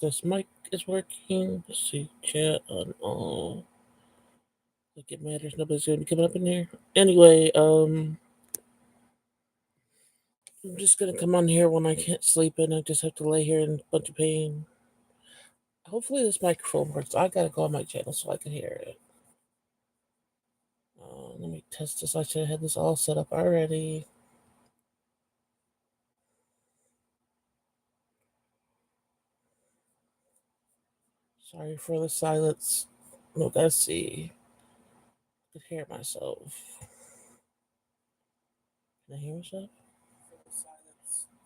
this mic is working. Let's see, chat on all. Like it matters. Nobody's gonna be coming up in here. Anyway, I'm just gonna come on here when I can't sleep and I just have to lay here in a bunch of pain. Hopefully this microphone works. I gotta go on my channel so I can hear it. Let me test this. I should have had this all set up already. Sorry for the silence. Look, I see. I could hear myself. Can I hear myself?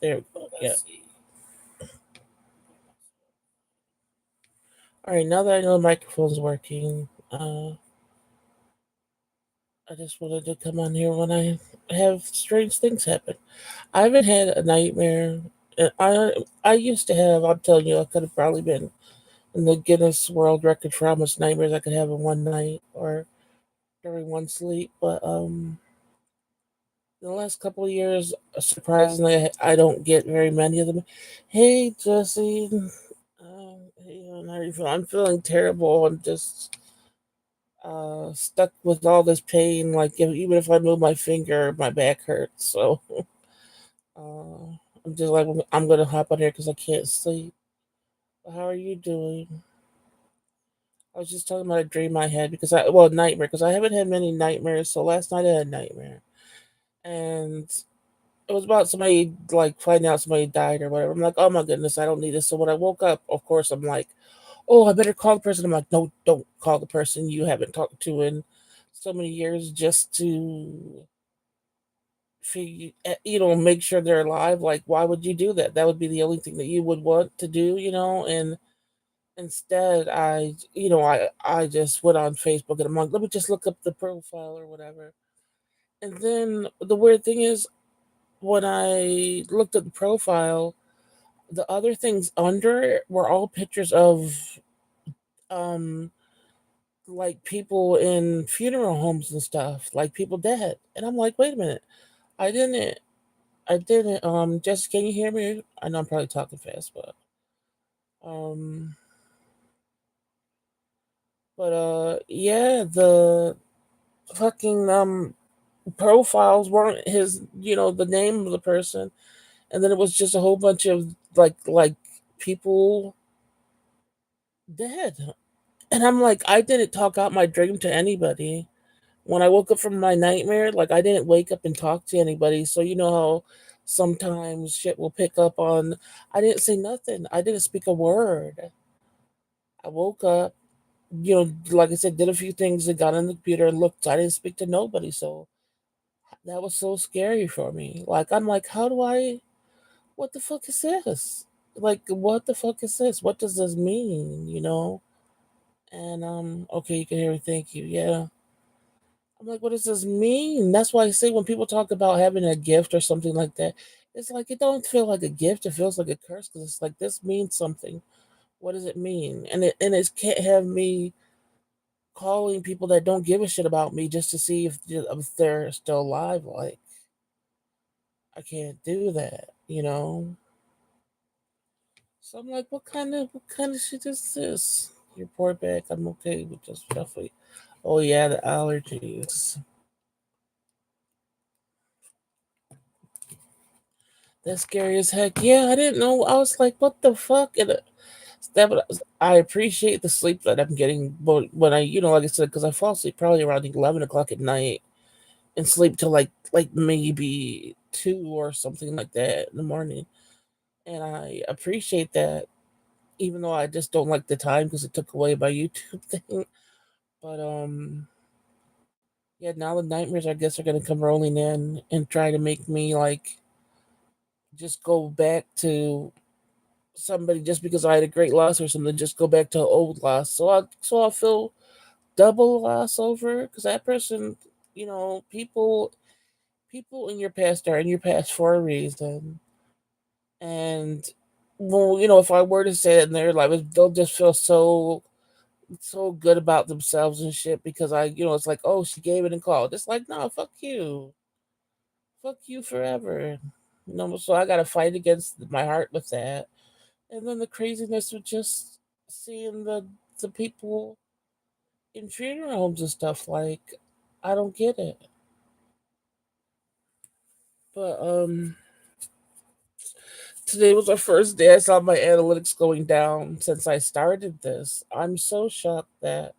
There we go. Yeah. All right. Now that I know the microphone's working, I just wanted to come on here when I have strange things happen. I haven't had a nightmare. I used to have. I'm telling you, I could have probably been in the Guinness World Record for how much nightmares I could have in one night or during one sleep. But in the last couple of years, surprisingly, I don't get very many of them. Hey, Jesse. Hey, how are you feeling? I'm feeling terrible. I'm just stuck with all this pain. Like even if I move my finger, my back hurts. So uh, I'm just like I'm gonna hop on here because I can't sleep. How are you doing? I was just talking about a dream I had because nightmare because I haven't had many nightmares. So last night I had a nightmare, and it was about somebody like finding out somebody died or whatever. I'm like, oh my goodness, I don't need this. So when I woke up, of course, I'm like, oh, I better call the person. I'm like, no, don't call the person you haven't talked to in so many years just to make sure they're alive. Like, why would you do that? That would be the only thing that you would want to do. And instead, I just went on Facebook and I'm like, let me just look up the profile or whatever. And then the weird thing is, when I looked at the profile, the other things under it were all pictures of um like people in funeral homes and stuff, like people dead. And I'm like, wait a minute, I didn't Jess, can you hear me? I know I'm probably talking fast, um yeah, the fucking profiles weren't the name of the person, and then it was just a whole bunch of like people dead. And I'm like, I didn't talk out my dream to anybody. When I woke up from my nightmare, like I didn't wake up and talk to anybody. So you know how sometimes shit will pick up on. I didn't say nothing. I didn't speak a word. I woke up, like I said, did a few things and got on the computer and looked. I didn't speak to nobody. So that was so scary for me. Like I'm like, how do I? What the fuck is this? Like, what the fuck is this? What does this mean? And okay, you can hear me. Thank you. Yeah. I'm like, what does this mean? That's why I say when people talk about having a gift or something like that, it's like it don't feel like a gift. It feels like a curse because it's like this means something. What does it mean? And it can't have me calling people that don't give a shit about me just to see if they're still alive. Like I can't do that. So I'm like, what kind of shit is this? Report back. I'm okay with just roughly. Oh yeah, the allergies. That's scary as heck. Yeah, I didn't know. I was like, what the fuck? I appreciate the sleep that I'm getting, but when like I said, because I fall asleep probably around 11 o'clock at night and sleep till like maybe 2 or something like that in the morning, and I appreciate that, even though I just don't like the time because it took away my YouTube thing. But yeah, now the nightmares I guess are gonna come rolling in and try to make me like just go back to somebody just because I had a great loss or something, just go back to an old loss. So I'll feel double loss over because that person, people in your past are in your past for a reason. And well, if I were to say it in their life, they'll just feel so good about themselves and shit because it's like, oh, she gave it and called. It's like, no, fuck you forever. So I gotta fight against my heart with that. And then the craziness with just seeing the people in funeral homes and stuff. Like, I don't get it. But today was the first day I saw my analytics going down since I started this. I'm so shocked that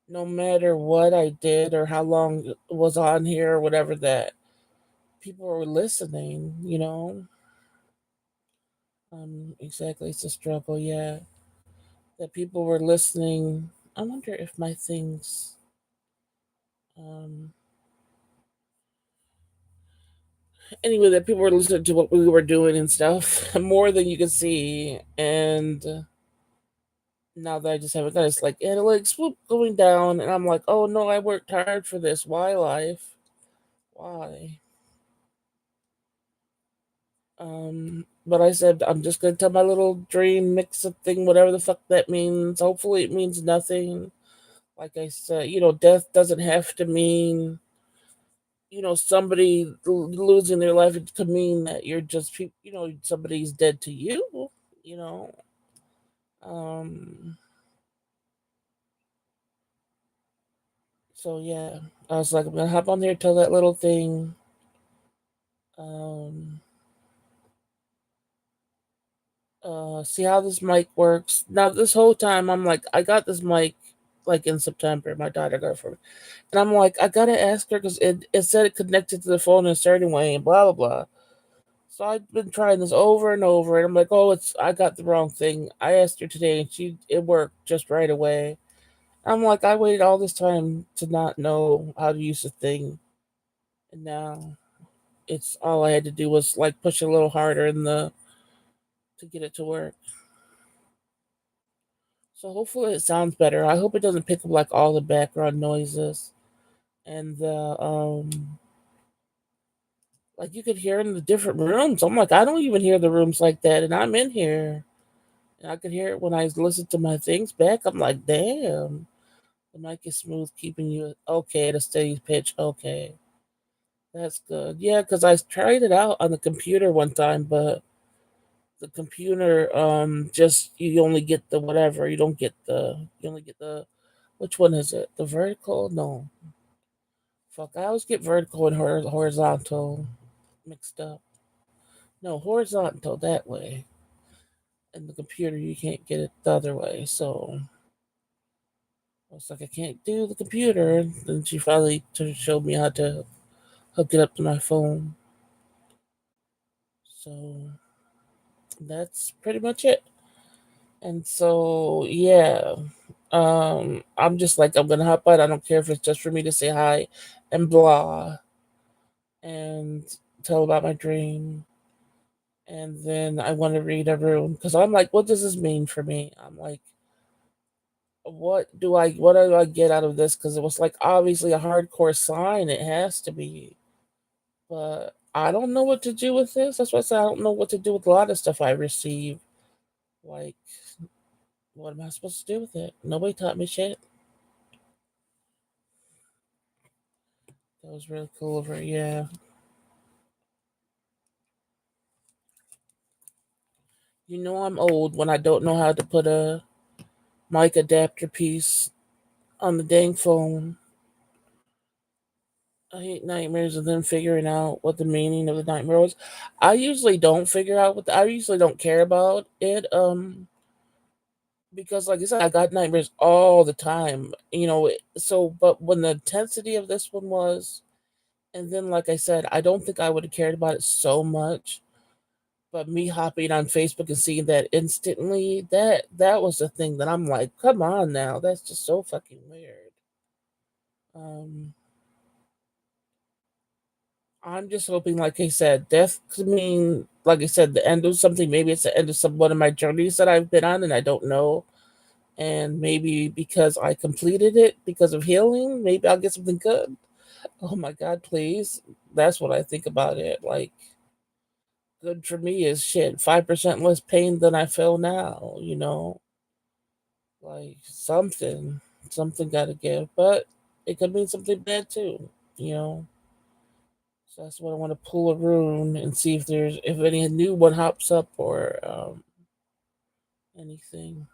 no matter what I did or how long it was on here or whatever, that people were listening. Exactly, it's a struggle. Yeah, that people were listening. I wonder if my things. Um, anyway, that people were listening to what we were doing and stuff more than you could see. And now that I just haven't done it, it's like analytics swoop going down, and I'm like, oh no, I worked hard for this. Why life? Why? But I said I'm just gonna tell my little dream mix up thing, whatever the fuck that means. Hopefully, it means nothing. Like I said, death doesn't have to mean somebody losing their life. It could mean that you're just somebody's dead to you. You know. Um. So yeah, I was like, I'm gonna hop on there, tell that little thing. Um. See how this mic works. Now this whole time I'm like, I got this mic like in September. My daughter got it for me. And I'm like, I gotta ask her because it said it connected to the phone in a certain way and blah blah blah. So I've been trying this over and over, and I'm like, oh, it's I got the wrong thing. I asked her today, and it worked just right away. I'm like, I waited all this time to not know how to use the thing, and now it's all I had to do was like push a little harder in the to get it to work. So hopefully it sounds better. I hope it doesn't pick up like all the background noises and the like you could hear in the different rooms. I'm like, I don't even hear the rooms like that, and I'm in here. And I could hear it when I listen to my things back. I'm like, damn, the mic is smooth, keeping you okay at a steady pitch. Okay, that's good. Yeah, because I tried it out on the computer one time, but the computer just you only get the whatever. You only get the which one is it? The vertical? No, fuck. I always get vertical and horizontal mixed up. No, horizontal that way. And the computer, you can't get it the other way. So I was like, I can't do the computer. Then she finally showed me how to hook it up to my phone. So that's pretty much it. And so, yeah, I'm just like, I'm gonna hop on. I don't care if it's just for me to say hi and blah and tell about my dream. And then I want to read a room because I'm like, what does this mean for me? I'm like, what do I get out of this? Because it was like obviously a hardcore sign. It has to be, but I don't know what to do with this. That's why I said I don't know what to do with a lot of stuff I receive. Like, what am I supposed to do with it? Nobody taught me shit. That was really cool of her. Yeah, I'm old when I don't know how to put a mic adapter piece on the dang phone. I hate nightmares and then figuring out what the meaning of the nightmare was. I usually don't figure out I usually don't care about it. Because like I said, I got nightmares all the time. So but when the intensity of this one was, and then like I said, I don't think I would have cared about it so much. But me hopping on Facebook and seeing that instantly, that was the thing that I'm like, come on now, that's just so fucking weird. Um, I'm just hoping, like I said, death could mean, like I said, the end of something. Maybe it's the end of some one of my journeys that I've been on, and I don't know. And maybe because I completed it because of healing, maybe I'll get something good. Oh my God, please! That's what I think about it. Like, good for me is shit. 5% less pain than I feel now. Like something got to give, but it could mean something bad too. You know. So that's what I want to pull a rune and see if any new one hops up or anything.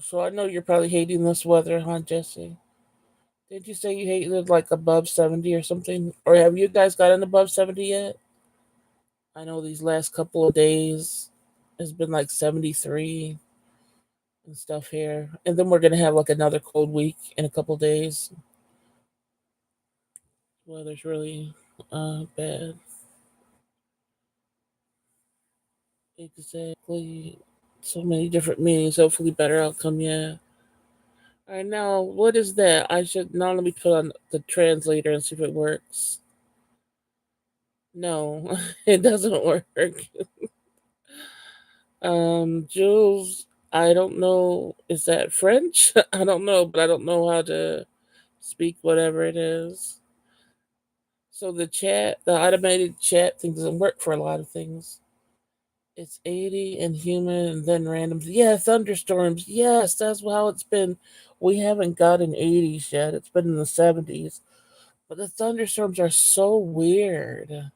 So I know you're probably hating this weather, huh, Jesse? Did you say you hated it like above 70 or something? Or have you guys gotten above 70 yet? I know these last couple of days has been like 73 and stuff here. And then we're going to have like another cold week in a couple days. Weather's really bad. Exactly. So many different meanings. Hopefully, better outcome. Yeah. All right, now what is that? I should now let me put on the translator and see if it works. No, it doesn't work. Jules, I don't know. Is that French? I don't know, but I don't know how to speak whatever it is. So the automated chat thing doesn't work for a lot of things. It's 80 and human and then random. Yeah, thunderstorms. Yes, that's how it's been. We haven't gotten 80s yet. It's been in the 70s. But the thunderstorms are so weird.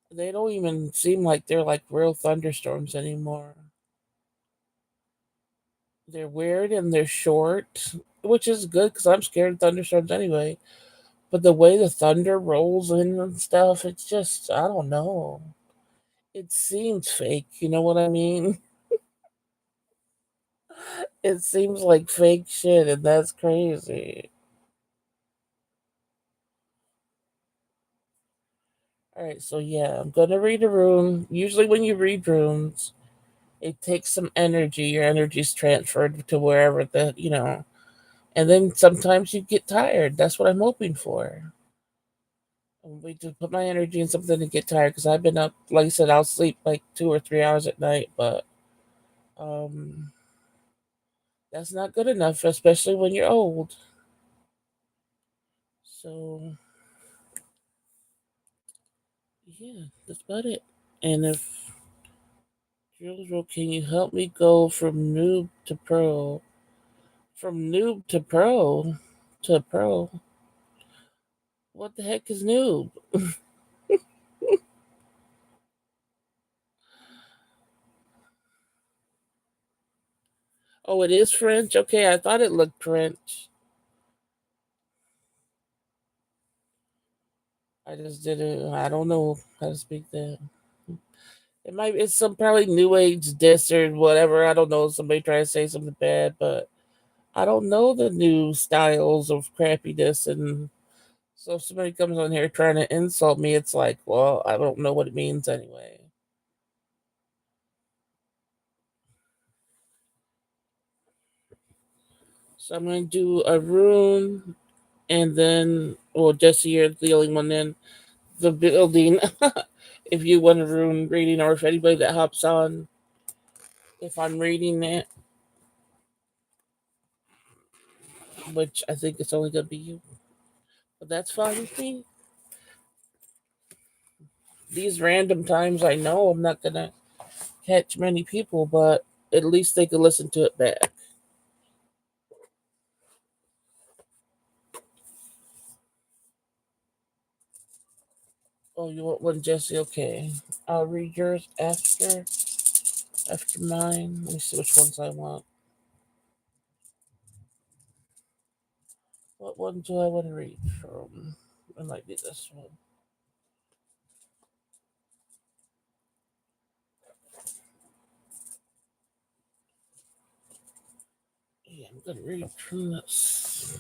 They don't even seem like they're like real thunderstorms anymore. They're weird and they're short, which is good because I'm scared of thunderstorms anyway. But the way the thunder rolls in and stuff, it's just, I don't know. It seems fake, you know what I mean? It seems like fake shit, and that's crazy. Alright, so yeah, I'm gonna read a rune. Usually, when you read runes, it takes some energy. Your energy's transferred to wherever and then sometimes you get tired. That's what I'm hoping for. We just put my energy in something to get tired because I've been up, like I said, I'll sleep like 2 or 3 hours at night, but um, that's not good enough, especially when you're old. So, yeah, that's about it. And if Jules, can you help me go from noob to pro? From noob to pro? To pro? What the heck is noob? Oh, it is French? Okay, I thought it looked French. I just didn't, I don't know how to speak that. It's some probably new age diss or whatever. I don't know. Somebody trying to say something bad, but I don't know the new styles of crappiness. And so if somebody comes on here trying to insult me, it's like, well, I don't know what it means anyway. So I'm going to do a rune and then, well, Jesse, you're the only one in the building. If you want a rune reading, or if anybody that hops on, if I'm reading it, which I think it's only going to be you, but that's fine with me. These random times, I know I'm not going to catch many people, but at least they could listen to it back. Oh, you want one, Jesse? Okay. I'll read yours after mine. Let me see which ones I want. What one do I want to read from? It might be this one. Yeah, I'm gonna read from this.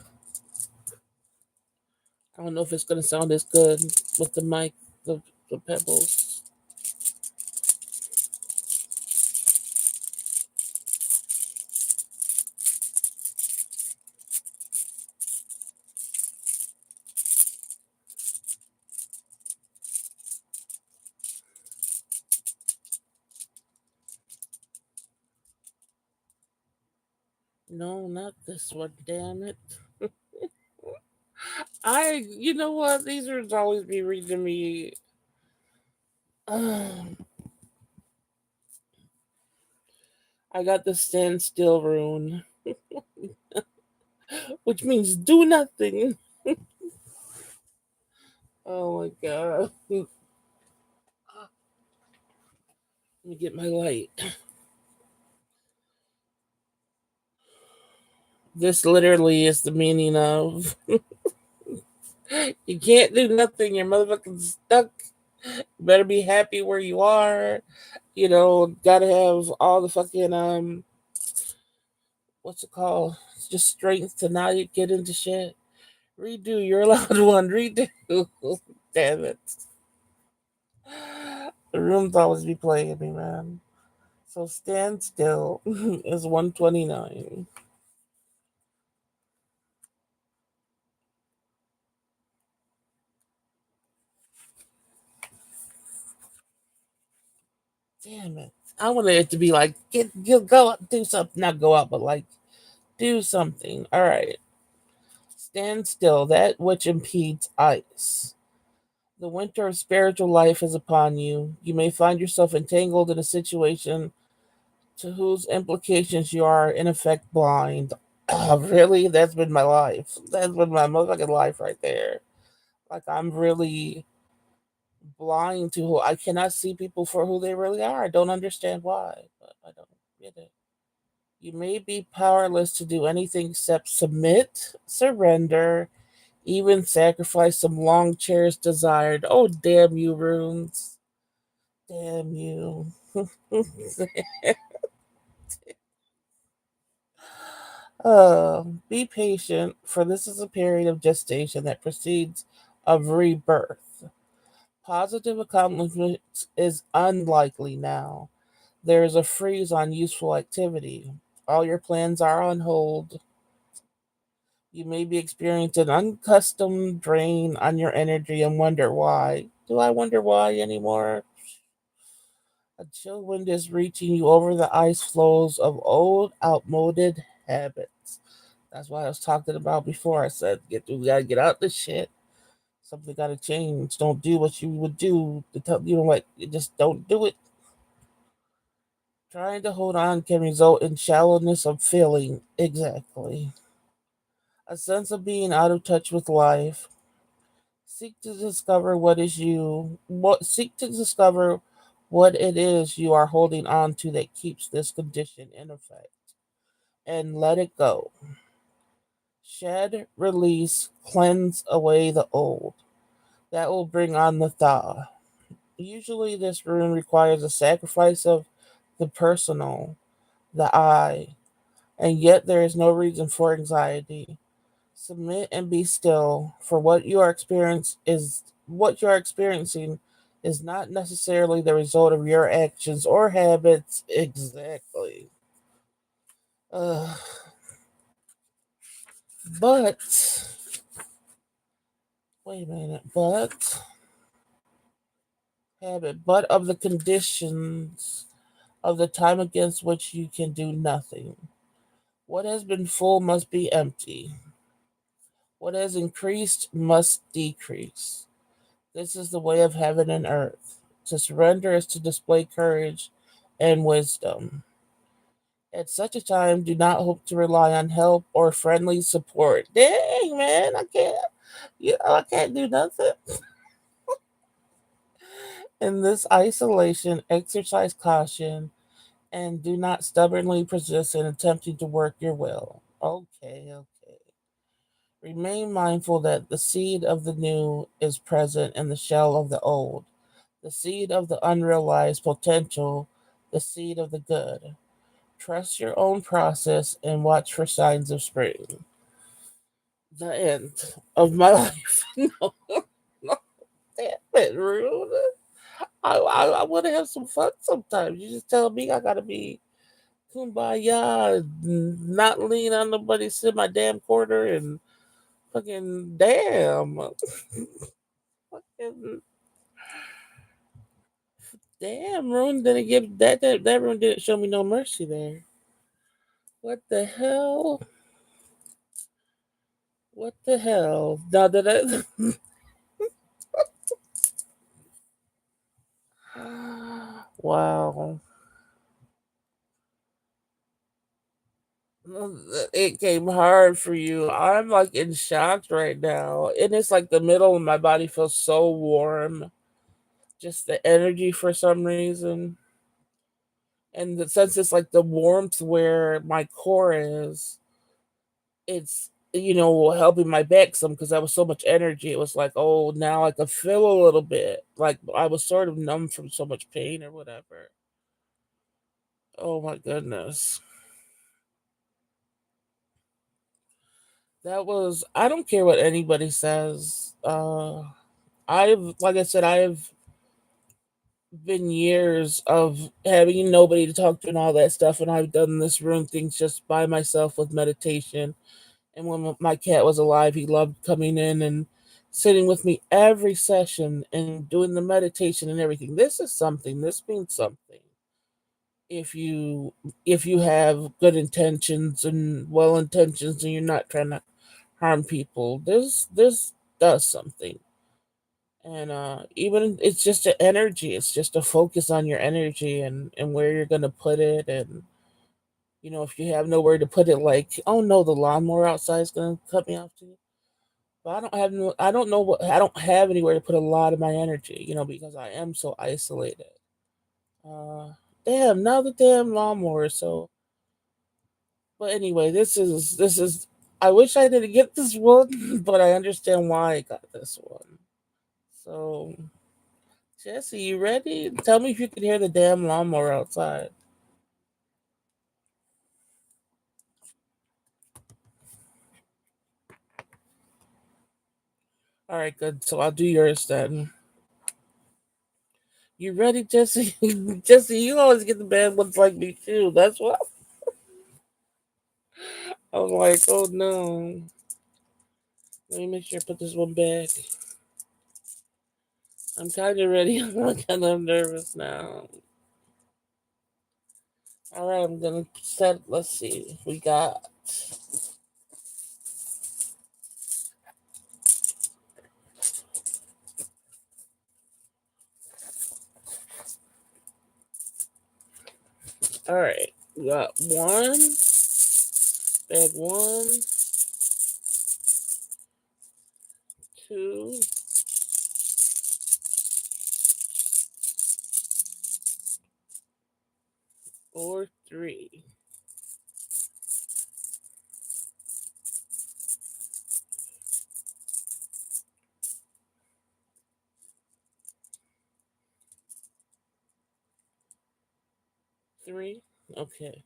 I don't know if it's gonna sound as good with the mic, the pebbles. No, not this one. Damn it! You know what? These are always be reading me. I got the standstill rune, which means do nothing. Oh my god. Let me get my light. This literally is the meaning of you can't do nothing. You're motherfucking stuck. You better be happy where you are. You know, gotta have all the fucking what's it called? Just strength to not get into shit. Redo. You're allowed one. Redo. Damn it. The rooms always be playing me, man. So stand still is 129. Damn it. I wanted it to be like, go out, do something. Not go out, but like, do something. All right. Stand still, that which impedes ice. The winter of spiritual life is upon you. You may find yourself entangled in a situation to whose implications you are, in effect, blind. Really? That's been my life. That's been my motherfucking life right there. Like, I'm really blind to who I cannot see people for who they really are. I don't understand why, but I don't get it. You may be powerless to do anything except submit, surrender, even sacrifice some long cherished desired. Oh, damn you, runes. Damn you. Be patient, for this is a period of gestation that precedes of rebirth. Positive accomplishment is unlikely now. There is a freeze on useful activity. All your plans are on hold. You may be experiencing an unaccustomed drain on your energy and wonder why. Do I wonder why anymore? A chill wind is reaching you over the ice floes of old, outmoded habits. That's what I was talking about before. I said, we gotta get out this shit. Something gotta change. Don't do what you would do. Like, you just don't do it. Trying to hold on can result in shallowness of feeling. Exactly. A sense of being out of touch with life. Seek to discover what is you. What seek to discover what it is you are holding on to that keeps this condition in effect, and let it go. Shed, release, cleanse away the old. That will bring on the thaw. Usually, this rune requires a sacrifice of the personal, the I, and yet there is no reason for anxiety. Submit and be still, for what you are experiencing is not necessarily the result of your actions or habits. Exactly. Uh, but wait a minute. But of the conditions of the time against which you can do nothing. What has been full must be empty. What has increased must decrease. This is the way of heaven and earth. To surrender is to display courage and wisdom. At such a time, do not hope to rely on help or friendly support. Dang, man, I can't. I can't do nothing. In this isolation, exercise caution and do not stubbornly persist in attempting to work your will. Okay, okay. Remain mindful that the seed of the new is present in the shell of the old, the seed of the unrealized potential, the seed of the good. Trust your own process and watch for signs of spring. The end of my life. No, no, damn it, rude. I want to have some fun sometimes. You just tell me I gotta be kumbaya, not lean on nobody, sit my damn corner, and fucking damn. Fucking damn, Rune didn't give that Rune didn't show me no mercy there. What the hell? What the hell? Now that wow. It came hard for you. I'm like in shock right now. And it's like the middle of my body feels so warm. Just the energy for some reason. And since it's like the warmth where my core is, it's helping my back some because I was so much energy. It was like, oh, now I can feel a little bit. Like I was sort of numb from so much pain or whatever. Oh my goodness. That was I don't care what anybody says. I've like I said, I've been years of having nobody to talk to and all that stuff, and I've done this room things just by myself with meditation. And when my cat was alive, he loved coming in and sitting with me every session and doing the meditation and everything. This is something. This means something. If you have good intentions and well intentions and you're not trying to harm people, this does something. And even it's just an energy. It's just a focus on your energy and where you're gonna put it. And if you have nowhere to put it, like, oh no, the lawnmower outside is gonna cut me off too. But I don't know what I don't have anywhere to put a lot of my energy, because I am so isolated. Uh, damn, now the damn lawnmower. So, but anyway, this is. I wish I didn't get this one, but I understand why I got this one. So, Jesse, you ready? Tell me if you can hear the damn lawnmower outside. All right, good. So I'll do yours then. You ready, Jesse? Jesse, you always get the bad ones like me too. That's what I was like. Oh no. Let me make sure I put this one back. I'm kind of ready. I'm kind of nervous now. All right, I'm gonna set. Let's see. We got. All right, we got one bag. One, two, or three. Three. Okay.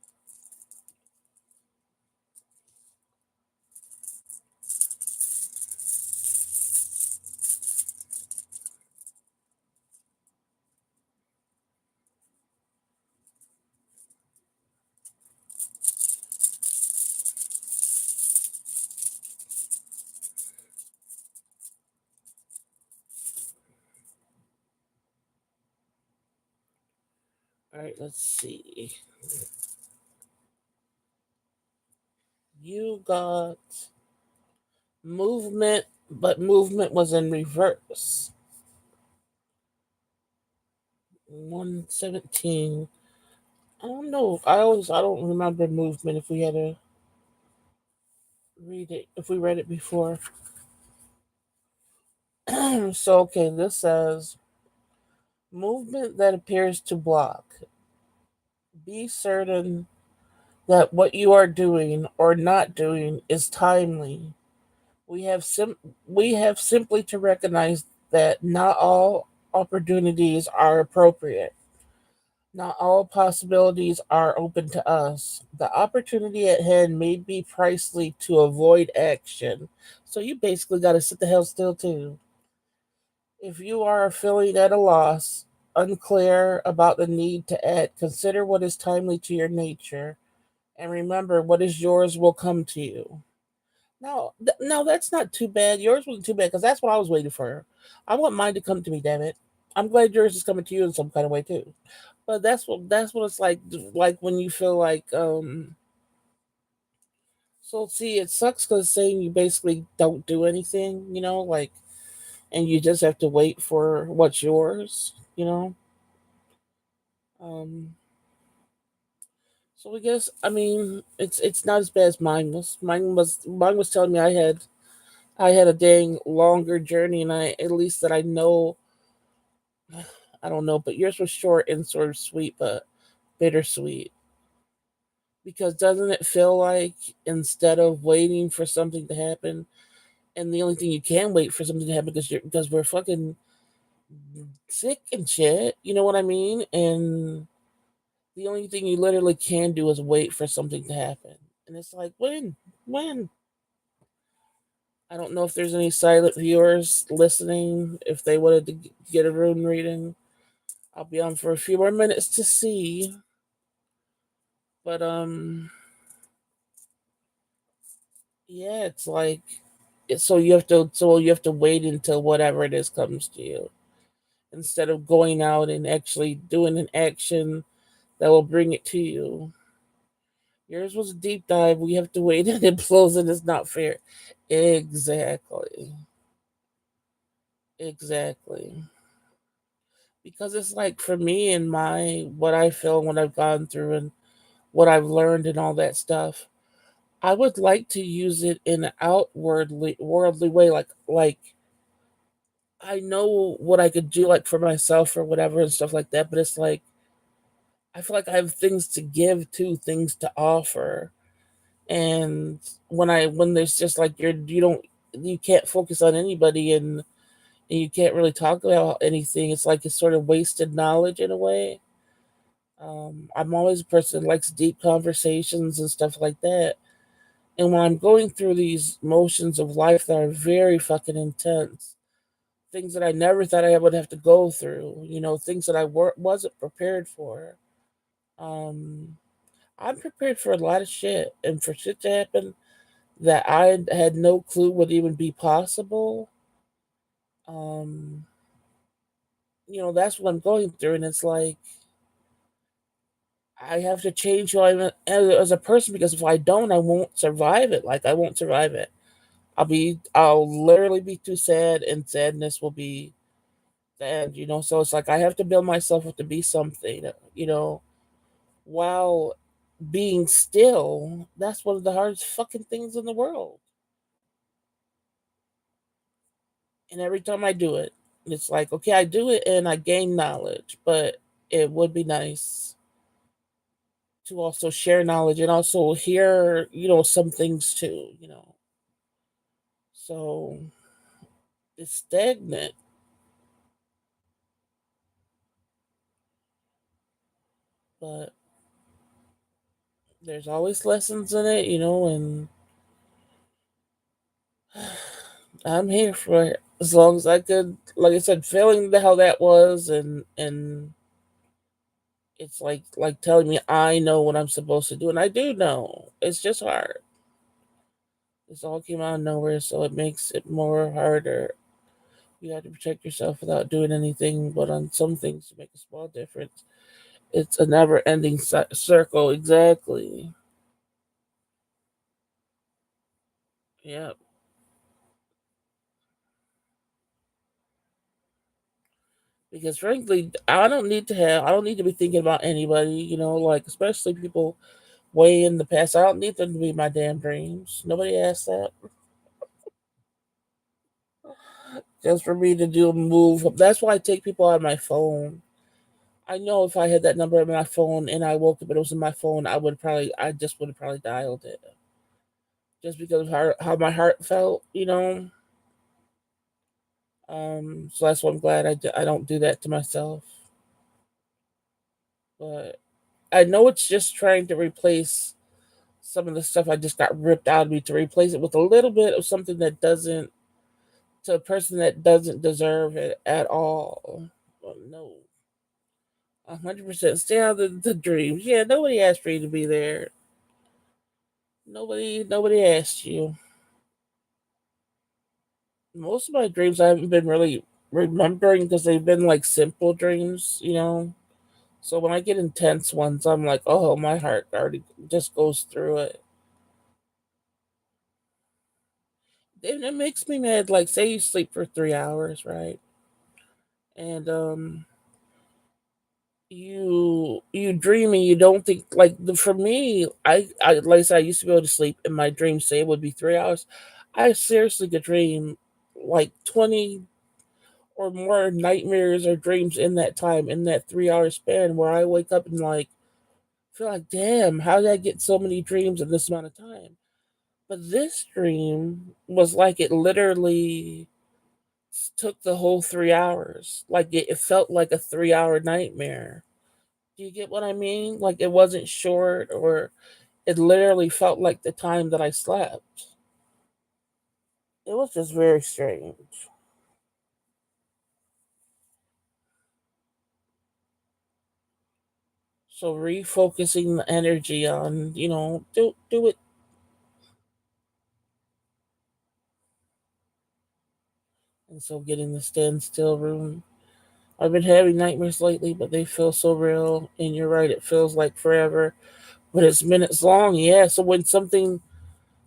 All right. Let's see. You got movement, but movement was in reverse. 117. I don't know. I don't remember movement if we had to read it, if we read it before. So, okay, this says movement that appears to block. Be certain that what you are doing or not doing is timely. We have we have simply to recognize that not all opportunities are appropriate. Not all possibilities are open to us. The opportunity at hand may be pricely to avoid action. So you basically got to sit the hell still too. If you are feeling at a loss, unclear about the need to act, consider what is timely to your nature, and remember what is yours will come to you. No, that's not too bad. Yours wasn't too bad because that's what I was waiting for. I want mine to come to me. Damn it! I'm glad yours is coming to you in some kind of way too. But that's what it's like when you feel like. So see, it sucks because saying you basically don't do anything, like, and you just have to wait for what's yours. Um, so I guess I mean it's not as bad as mine was. Mine was telling me I had a dang longer journey, and I at least that I know. I don't know, but yours was short and sort of sweet, but bittersweet because doesn't it feel like instead of waiting for something to happen, and the only thing you can wait for something to happen because we're fucking sick and shit, you know what I mean? And the only thing you literally can do is wait for something to happen. And it's like, when? When? I don't know if there's any silent viewers listening. If they wanted to get a rune reading, I'll be on for a few more minutes to see. But yeah, it's like so you have to wait until whatever it is comes to you instead of going out and actually doing an action that will bring it to you. Yours was a deep dive. We have to wait and it blows and it's not fair. Exactly. Exactly. Because it's like for me and my what I feel and what I've gone through and what I've learned and all that stuff, I would like to use it in an outwardly worldly way, like I know what I could do like for myself or whatever and stuff like that, but it's like I feel like I have things to give to, things to offer. And when there's just like you can't focus on anybody and you can't really talk about anything, it's like it's sort of wasted knowledge in a way. I'm always a person that likes deep conversations and stuff like that. And when I'm going through these motions of life that are very fucking intense, things that I never thought I would have to go through, things that wasn't prepared for. Um, I'm prepared for a lot of shit, and for shit to happen that I had no clue would even be possible. Um, that's what I'm going through, and it's like I have to change who I am as a person because if I don't, I won't survive it. Like I won't survive it. I'll literally be too sad, and sadness will be the end. So it's like I have to build myself up to be something, while being still. That's one of the hardest fucking things in the world. And every time I do it, it's like, okay, I do it and I gain knowledge, but it would be nice to also share knowledge and also hear, some things too. So it's stagnant, but there's always lessons in it, and I'm here for it as long as I could. Like I said, feeling how that was, and it's like telling me I know what I'm supposed to do, and I do know. It's just hard. This all came out of nowhere, so it makes it more harder. You have to protect yourself without doing anything, but on some things to make a small difference. It's a never-ending circle. Exactly. Yeah. Because frankly, I don't need to be thinking about anybody, like especially people way in the past. I don't need them to be my damn dreams. Nobody asked that. Just for me to do a move. That's why I take people out of my phone. I know if I had that number in my phone and I woke up and it was in my phone, I just would have probably dialed it. Just because of how my heart felt. So that's why I'm glad I don't do that to myself. But I know it's just trying to replace some of the stuff I just got ripped out of me to replace it with a little bit of something that doesn't to a person that doesn't deserve it at all. Well, no, 100% stay out of the dreams. Yeah, nobody asked for you to be there. Nobody asked you. Most of my dreams I haven't been really remembering because they've been like simple dreams. So when I get intense ones, I'm like, oh, my heart already just goes through it. And it makes me mad. Like, say you sleep for 3 hours, right? And you dream and you don't think like for me. I like I said, I used to be able to sleep, and my dreams say it would be 3 hours. I seriously could dream like 20 or more nightmares or dreams in that time in that 3 hour span where I wake up and like, feel like, damn, how did I get so many dreams in this amount of time? But this dream was like it literally took the whole 3 hours. Like it felt like a 3 hour nightmare. Do you get what I mean? Like it wasn't short, or it literally felt like the time that I slept. It was just very strange. So refocusing the energy on, do it. And so getting the standstill room. I've been having nightmares lately, but they feel so real. And you're right, it feels like forever, but it's minutes long. Yeah. So when something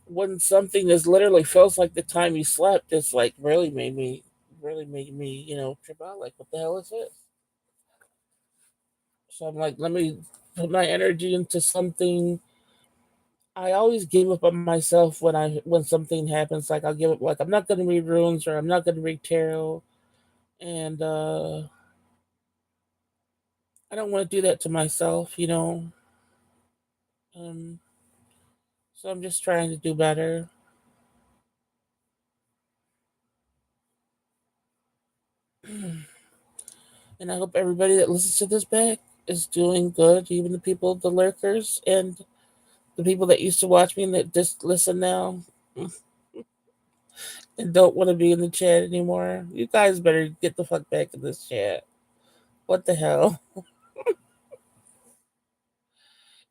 is literally feels like the time you slept, it's like really made me, trip out. Like, what the hell is this? So I'm like, let me put my energy into something. I always give up on myself when something happens. Like, I'll give up. Like, I'm not gonna read runes, or I'm not gonna read tarot, and I don't want to do that to myself. Um, so I'm just trying to do better, and I hope everybody that listens to this back is doing good. Even the lurkers, and the people that used to watch me and that just listen now and don't want to be in the chat anymore. You guys better get the fuck back in this chat. What the hell?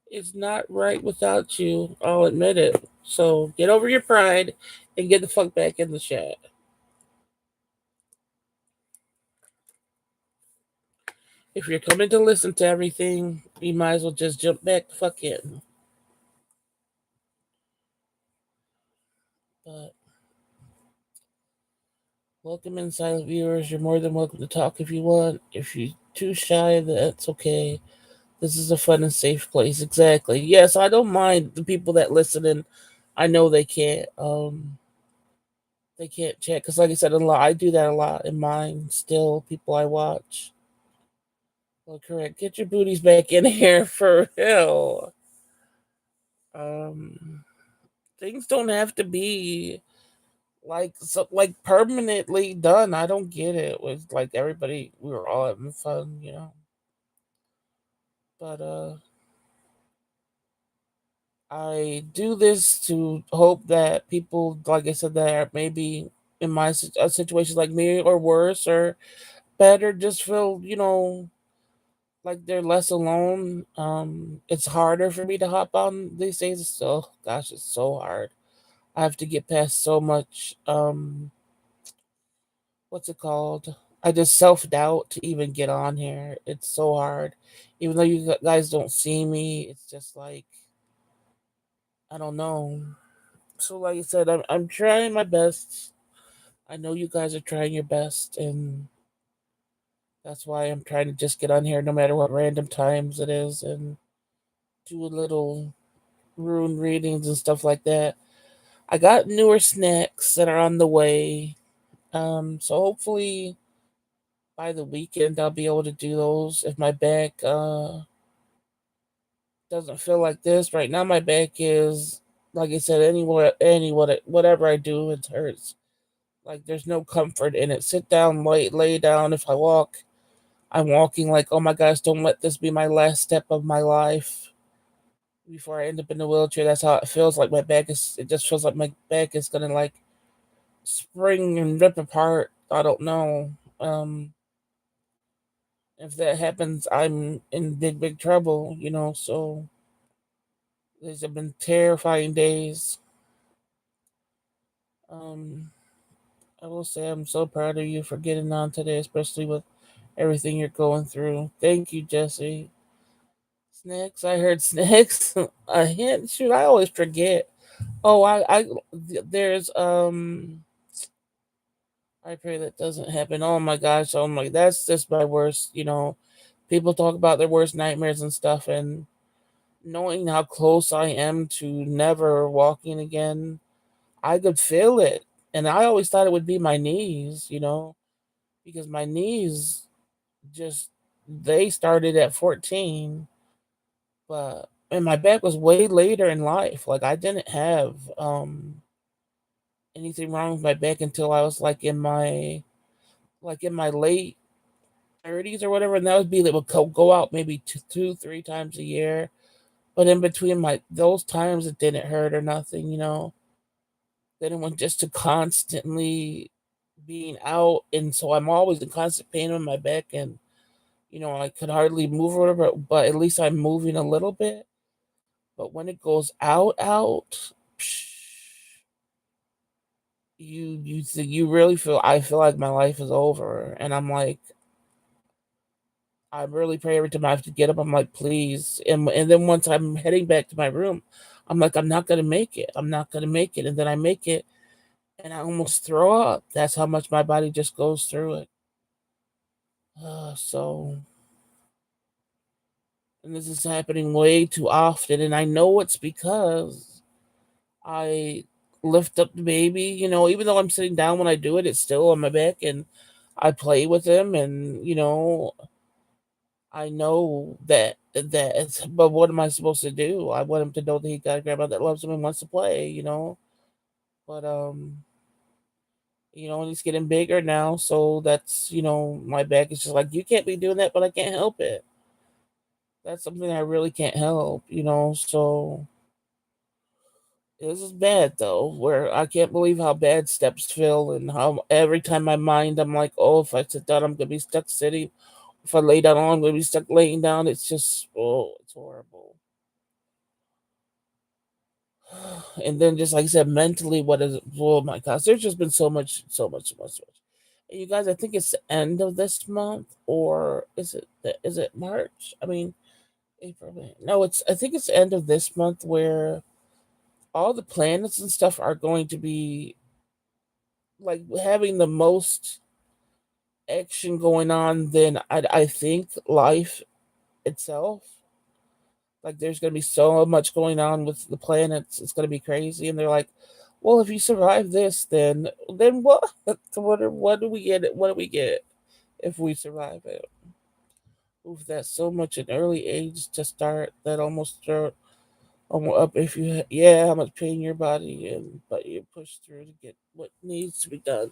It's not right without you. I'll admit it. So get over your pride and get the fuck back in the chat. If you're coming to listen to everything, you might as well just jump back the fuck in. But welcome in, silent viewers. You're more than welcome to talk if you want. If you're too shy, that's okay. This is a fun and safe place. Exactly. Yes, I don't mind the people that listen, and I know they can't chat because, like I said, a lot. I do that a lot in mine. Still, people I watch. Well, correct. Get your booties back in here for real. Um, things don't have to be like permanently done. I don't get it. With like everybody, we were all having fun. But I do this to hope that people, like I said, that are maybe in my situation like me or worse or better, just feel, like they're less alone. It's harder for me to hop on these days. It's so, gosh, it's so hard. I have to get past so much. What's it called? I just self doubt to even get on here. It's so hard. Even though you guys don't see me, it's just like I don't know. So, like I said, I'm trying my best. I know you guys are trying your best, and that's why I'm trying to just get on here, no matter what random times it is, and do a little rune readings and stuff like that. I got newer snacks that are on the way, so hopefully by the weekend I'll be able to do those. If my back doesn't feel like this right now, my back is, like I said, whatever I do, it hurts. Like there's no comfort in it. Sit down, lay down. If I walk, I'm walking like, oh my gosh, don't let this be my last step of my life before I end up in a wheelchair. That's how it feels. Like my back is. It just feels like my back is gonna like spring and rip apart. I don't know. If that happens, I'm in big trouble. So these have been terrifying days. Um, I will say I'm so proud of you for getting on today, especially with everything you're going through. Thank you, Jesse. Snacks. I heard snacks. A hint. Shoot, I always forget. Oh, there's I pray that doesn't happen. Oh my gosh. Oh my, that's just my worst. People talk about their worst nightmares and stuff, and knowing how close I am to never walking again, I could feel it. And I always thought it would be my knees, because my knees just they started at 14, But and my back was way later in life. Like I didn't have anything wrong with my back until I was like in my late 30s or whatever, and that would be that would go out maybe two, 3 times a year. But in between my those times, it didn't hurt or nothing, you know. Then it went just to constantly being out, and so I'm always in constant pain in my back, and I could hardly move or whatever. But at least I'm moving a little bit. But when it goes out, psh, you really feel. I feel like my life is over, and I'm like, I really pray every time I have to get up. I'm like, please. And then once I'm heading back to my room, I'm like, I'm not gonna make it. I'm not gonna make it. And then I make it, and I almost throw up. That's how much my body just goes through it. So, and this is happening way too often, and I know it's because I lift up the baby. Even though I'm sitting down when I do it, it's still on my back, and I play with him, and I know that it's, but what am I supposed to do? I want him to know that he got a grandma that loves him and wants to play. But and he's getting bigger now, so that's my back is just like you can't be doing that, but I can't help it. That's something I really can't help. So this is bad though, where I can't believe how bad steps feel and how every time my mind I'm like, oh, if I sit down, I'm gonna be stuck sitting. If I lay down, I'm gonna be stuck laying down. It's just, oh, it's horrible. And then just like I said, mentally, what is it? Oh my gosh, there's just been so much, so much, so much, so much. And you guys, I think it's the end of this month, or is it March? I mean, April. May. No, I think it's the end of this month where all the planets and stuff are going to be like having the most action going on than I think life itself. Like there's gonna be so much going on with the planets, it's gonna be crazy. And they're like, well, if you survive this, then what? What do we get? What do we get if we survive it? Oof, that's so much an early age to start. That almost start almost up if yeah, how much pain your body and but you push through to get what needs to be done,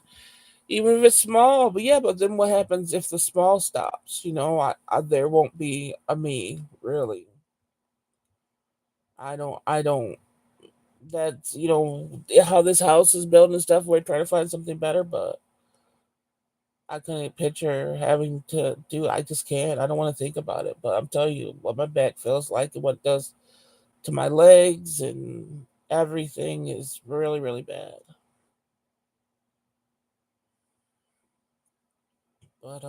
even if it's small. But yeah, but then what happens if the small stops? There won't be a me really. I don't. That's how this house is built and stuff. We're trying to find something better, but I couldn't picture having to do. I just can't. I don't want to think about it. But I'm telling you, what my back feels like and what it does to my legs and everything is really, really bad. But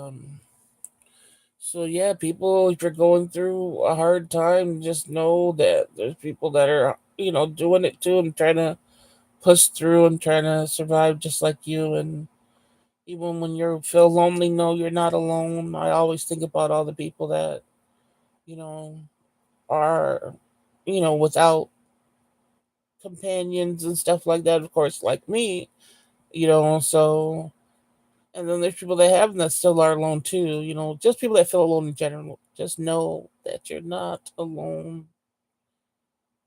so yeah, people, if you're going through a hard time, just know that there's people that are doing it too and trying to push through and trying to survive just like you. And even when you feel lonely, no, you're not alone. I always think about all the people that, you know, are, without companions and stuff like that, of course, like me. So, and then there's people that have them that still are alone too. Just people that feel alone in general. Just know that you're not alone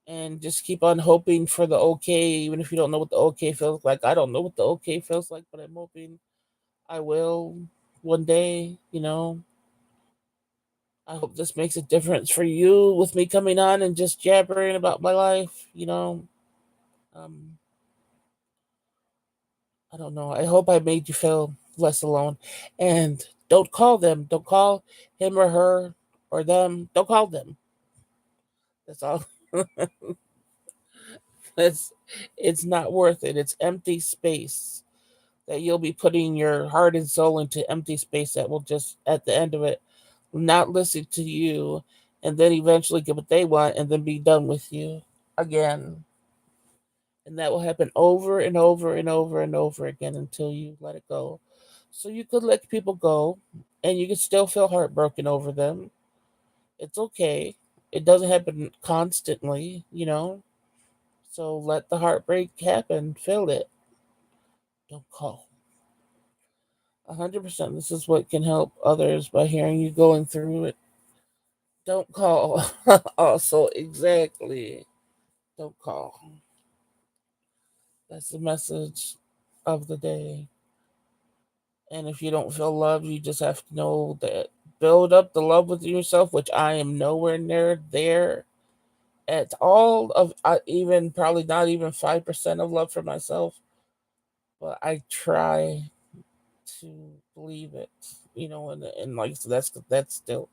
and just keep on hoping for the okay, even if you don't know what the okay feels like. I don't know what the okay feels like, but I'm hoping I will one day. I hope this makes a difference for you with me coming on and just jabbering about my life. Um, I don't know. I hope I made you feel less alone. And don't call them. Don't call him or her or them. Don't call them. That's all. It's it's not worth it. It's empty space that you'll be putting your heart and soul into empty space that will just at the end of it not listen to you and then eventually get what they want and then be done with you again. And that will happen over and over and over and over again until you let it go. So you could let people go and you can still feel heartbroken over them. It's okay. It doesn't happen constantly. So let the heartbreak happen. Feel it. Don't call. 100%. This is what can help others by hearing you going through it. Don't call. Also, exactly. Don't call. That's the message of the day. And if you don't feel love, you just have to know that build up the love within yourself, which I am nowhere near there at all. Of even probably not even 5% of love for myself, but I try to believe it. And like so that's still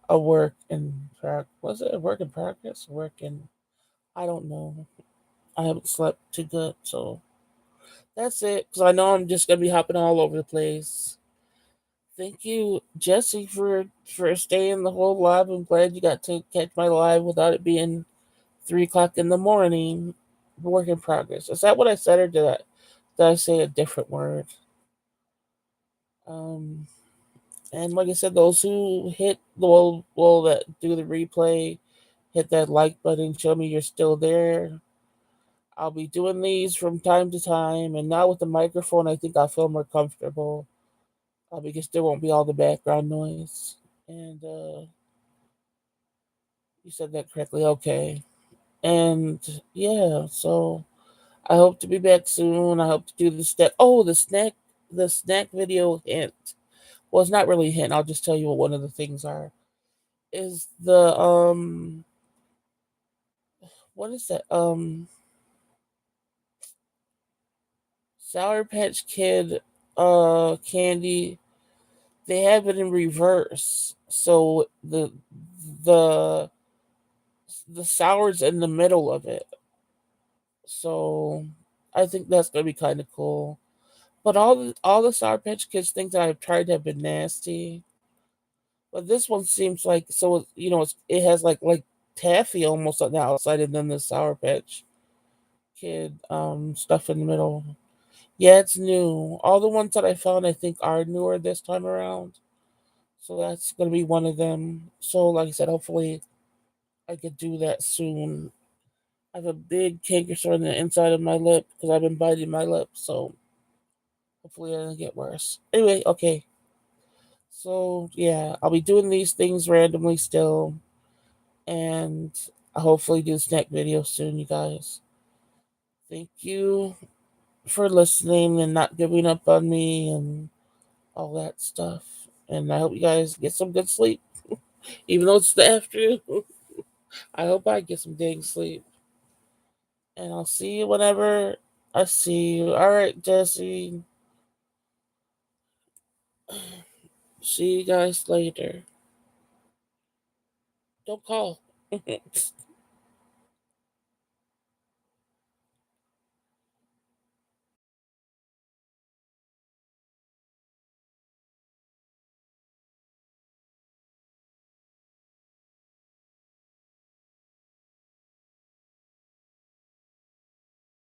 a work in progress. Was it a work in progress? Work in I don't know. I haven't slept too good, so that's it. Because I know I'm just gonna be hopping all over the place. Thank you, Jesse, for staying the whole live. I'm glad you got to catch my live without it being 3 o'clock in the morning. Work in progress. Is that what I said, or did I say a different word? Um, and like I said, those who hit the will that do the replay, hit that like button, show me you're still there. I'll be doing these from time to time, and now with the microphone, I think I'll feel more comfortable because there won't be all the background noise. And you said that correctly. Okay. And yeah, so I hope to be back soon. I hope to do the snack. Oh, the snack video hint. Well, it's not really a hint. I'll just tell you what one of the things are. Is the what is that Sour Patch Kid candy? They have it in reverse, so the the sour's in the middle of it. So I think that's gonna be kind of cool. But all the Sour Patch Kids things that I've tried have been nasty. But this one seems like it has like taffy almost on the outside, and then the Sour Patch Kid stuff in the middle. Yeah, it's new. All the ones that I found I think are newer this time around. So that's gonna be one of them. So like I said, hopefully I could do that soon. I have a big canker sore on the inside of my lip because I've been biting my lip. So hopefully it doesn't get worse. Anyway, okay. So yeah, I'll be doing these things randomly still, and I'll hopefully do a snack video soon, you guys. Thank you for listening and not giving up on me and all that stuff. And I hope you guys get some good sleep, even though it's the afternoon. I hope I get some dang sleep. And I'll see you whenever I see you. All right, Jesse. See you guys later. Don't call.